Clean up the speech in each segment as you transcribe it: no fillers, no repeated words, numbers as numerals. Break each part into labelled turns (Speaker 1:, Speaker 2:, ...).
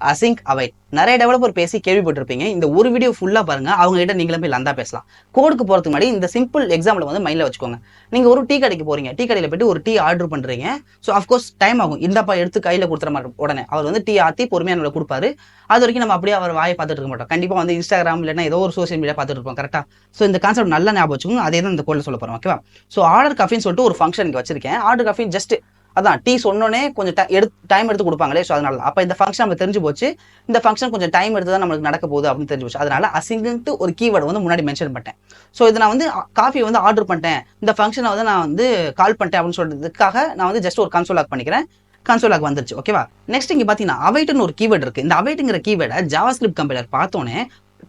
Speaker 1: Async await. நிறைய developer பேசி கேள்விப்பட்டிருப்பீங்க. இந்த ஒரு வீடியோ ஃபுல்லா பாருங்க. அவங்க கிட்ட நீங்களும் போய் லந்தா பேசலாம். கோடுக்கு போறதுக்கு முன்னாடி இந்த சிம்பிள் எக்ஸாம்பிள் வந்து மைண்ட்ல வச்சுக்கோங்க. நீங்க ஒரு டீ கடைக்கு போறீங்க. டீ கடையில போயிட்டு ஒரு டீ ஆர்டர் பண்றீங்க. ஸோ அஃப்கோர்ஸ் டைம் ஆகும். இந்தாப்பா எடுத்து கையில கொடுத்துற மாட்டோம் உடனே. அவர் வந்து டீ ஆத்தி பொறுமையா நம்மளுக்கு கொடுப்பாரு. அது வரைக்கும் நம்ம அப்படியே அவர் வாயை பார்த்துட்டு இருக்க மாட்டோம். கண்டிப்பா வந்து இன்ஸ்டாகிராம் இல்லைன்னா ஏதோ ஒரு சோசியல் மீடியா பார்த்துட்டு இருப்போம். கரெக்டா? ஸோ இந்த கான்செப்ட் நல்லா ஞாபகம் வச்சுக்கோங்க. அதே தான் இந்த கோட்ல சொல்ல போறோம். ஓகேவா? ஸோ ஆர்டர் காஃபின்னு சொல்லிட்டு ஒரு ஃபங்க்ஷன் இங்க வச்சிருக்கேன். ஆர்டர் காஃபி ஜஸ்ட் அதான் டீ சொன்னோன்னே கொஞ்சம் டைம் எடுத்து கொடுப்பாங்களே. ஸோ அதனால அப்போ இந்த ஃபங்க்ஷன் நம்ம தெரிஞ்சு போச்சு. இந்த ஃபங்க்ஷன் கொஞ்சம் டைம் எடுத்து தான் நம்மளுக்கு நடக்க போகுது அப்படின்னு தெரிஞ்சு போச்சு. அதனால அசிங்கன்ட்டு ஒரு கீவேர்டு வந்து முன்னாடி மென்ஷன் பண்ணிட்டேன். ஸோ இது நான் வந்து காஃபி வந்து ஆர்டர் பண்ணிட்டேன், இந்த ஃபங்க்ஷனை வந்து நான் வந்து கால் பண்ணிட்டேன் அப்படின்னு சொல்றதுக்காக நான் வந்து ஜஸ்ட் ஒரு கன்சோல் லாக் பண்ணிக்கிறேன். கன்சோல் லாக் வந்துருச்சு. ஓகேவா? நெக்ஸ்ட் இங்க பாத்தீங்கன்னா அவைட்னு ஒரு கீவேர்டு இருக்கு. இந்த அவைட்டுங்கிற கீவேர்டை ஜாவாஸ்கிரிப்ட் கம்பைலர் பார்த்தோன்னே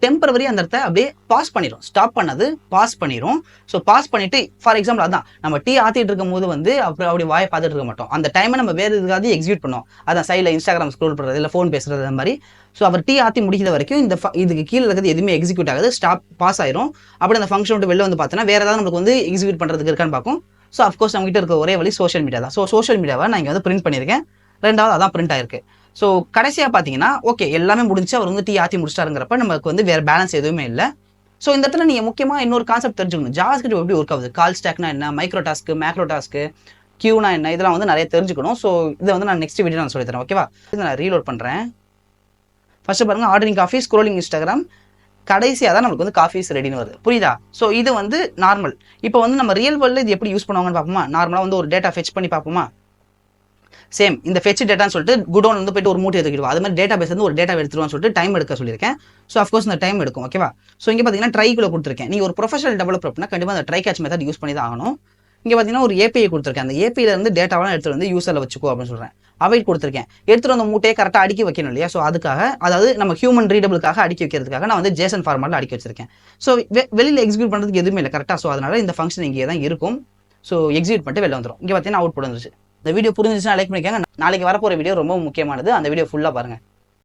Speaker 1: டெம்பரவரி அந்த இடத்த அப்படியே பாஸ் பண்ணிடும். ஸ்டாப் பண்ணது பாஸ் பண்ணிடும். ஸோ பாஸ் பண்ணிட்டு ஃபார் எக்ஸாம்பிள் அதான் நம்ம டீ ஆத்திட்டு இருக்கும் போது வந்து அப்புறம் அப்படி வாயை பார்த்துட்டு இருக்க மாட்டோம். அந்த டைமை நம்ம வேறு எதுக்காவது எக்ஸிக்யூட் பண்ணோம். அதான் சைடில் இன்ஸ்டாகிராம் ஸ்க்ரோல் பண்ணுறது இல்லை ஃபோன் பேசுறது அந்த மாதிரி. ஸோ அவர் டீ ஆத்தி முடிக்கிற வரைக்கும் இதுக்கு கீழே இருக்கிறது எதுவுமே எக்ஸிக்யூட் ஆகுது. ஸ்டாப் பாஸ் ஆயிரும். அப்படி அந்த ஃபங்க்ஷன் விட்டு வெளில வந்து பார்த்தோன்னா வேற ஏதாவது நமக்கு வந்து எக்ஸிக்யூட் பண்ணுறதுக்கு இருக்கான்னு பார்க்கும். ஸோ அஃப்கோர்ஸ் நம்ம கிட்ட இருக்க ஒரே வழி சோஷியல் மீடியா தான். ஸோ சோஷியல் மீடியாவை நான் இங்கே வந்து பிரிண்ட் பண்ணியிருக்கேன். ரெண்டாவது அதான் பிரிண்ட் ஆயிருக்கு. ஸோ கடைசியாக பார்த்தீங்கன்னா ஓகே எல்லாமே முடிஞ்சு அவர் வந்து டீ ஆத்தி முடிச்சிட்டாருங்கிறப்ப நமக்கு வந்து வேறு பேலன்ஸ் எதுவுமே இல்லை. ஸோ இந்த இடத்துல நீங்கள் முக்கியமாக இன்னொரு கான்செப்ட் தெரிஞ்சுக்கணும். ஜாவாஸ்கிரிப்ட் எப்படி ஒர்க் ஆகுது, கால் ஸ்டாக்னா என்ன, மைக்ரோ டாஸ்க்கு, மேக்ரோ டாஸ்க்கு, கியூனா என்ன, இதெல்லாம் வந்து நிறைய தெரிஞ்சுக்கணும். ஸோ இதை வந்து நான் நெக்ஸ்ட் வீடியோ நான் சொல்லித்தரேன். ஓகேவா? இது நான் ரீலோட் பண்ணுறேன். ஃபர்ஸ்ட் பாருங்க, ஆர்டரிங் காஃபி, ஸ்க்ரோலிங் இன்ஸ்டாகிராம், கடைசியாக தான் நமக்கு வந்து காஃபிஸ் ரெடின்னு வருது. புரியுதா? ஸோ இது வந்து நார்மல். இப்போ வந்து நம்ம ரியல் வேர்ல்டில் இது எப்படி யூஸ் பண்ணுவாங்கன்னு பார்ப்போமா? நார்மலாக வந்து ஒரு டேட்டா ஃபெச் பண்ணி பார்ப்போமா? சேம் இந்த ஃபெச் டேட்டான்னு சொல்லிட்டு குடோன் வந்து போயிட்டு ஒரு மூட்டை எடுத்துக்கிடுவோம். அது மாதிரி டேட்டா பேஸ் வந்து ஒரு டேட்டா எடுத்துருவான்னு சொல்லிட்டு டைம் எடுக்க சொல்லியிருக்கேன். ஸோ அஃப்கோர்ஸ் இந்த டைம் எடுக்கும். ஓகேவா? ஸோ இங்கே பார்த்தீங்கன்னா ட்ரைக்குள்ள கொடுத்துருக்கேன். நீங்கள் ஒரு ப்ரொஃபஷனல் டெவலப்பர் அப்படின்னா கண்டிப்பாக அந்த ட்ரை கேட்ச் மெத்தட் யூஸ் பண்ணி தான் ஆகணும். இங்கே பார்த்தீங்கன்னா ஒரு ஏபிஐ கொடுத்துருக்கேன். அந்த ஏபிஐல இருந்து டேட்டாவெல்லாம் எடுத்துட்டு வந்து யூஸரில் வச்சுக்கோ அப்படின்னு சொல்கிறேன். அவைட் கொடுத்துருக்கேன். எடுத்துட்டு வந்த மூட்டையை கரெக்டாக அடுக்கி வைக்கணும் இல்லையா? ஸோ அதுக்காக அதாவது நம்ம ஹியூமன் ரீடபிளுக்காக அடுக்கி வைக்கிறதுக்காக நான் வந்து ஜேசன் ஃபார்மேட்டில் அடுக்கி வச்சிருக்கேன். ஸோ வெளியில் எக்ஸிக்யூட் பண்ணுறதுக்கு எதுவுமே இல்லை. கரெக்டாக? ஸோ அதனால இந்த ஃபங்க்ஷன் இங்கே தான் இருக்கும். ஸோ எக்ஸிக்யூட் பண்ணிட்டு வெளில வந்துடும். இங்கே பார்த்தீங்கன்னா அவுட் புட் வந்துருச்சு. இந்த வீடியோ புரிஞ்சிச்சுன்னா லைக் பண்ணிக்கோங்க. நாளைக்கு வரப்போகிற வீடியோ ரொம்ப முக்கியமானது. அந்த வீடியோ ஃபுல்லாக பாருங்கள்.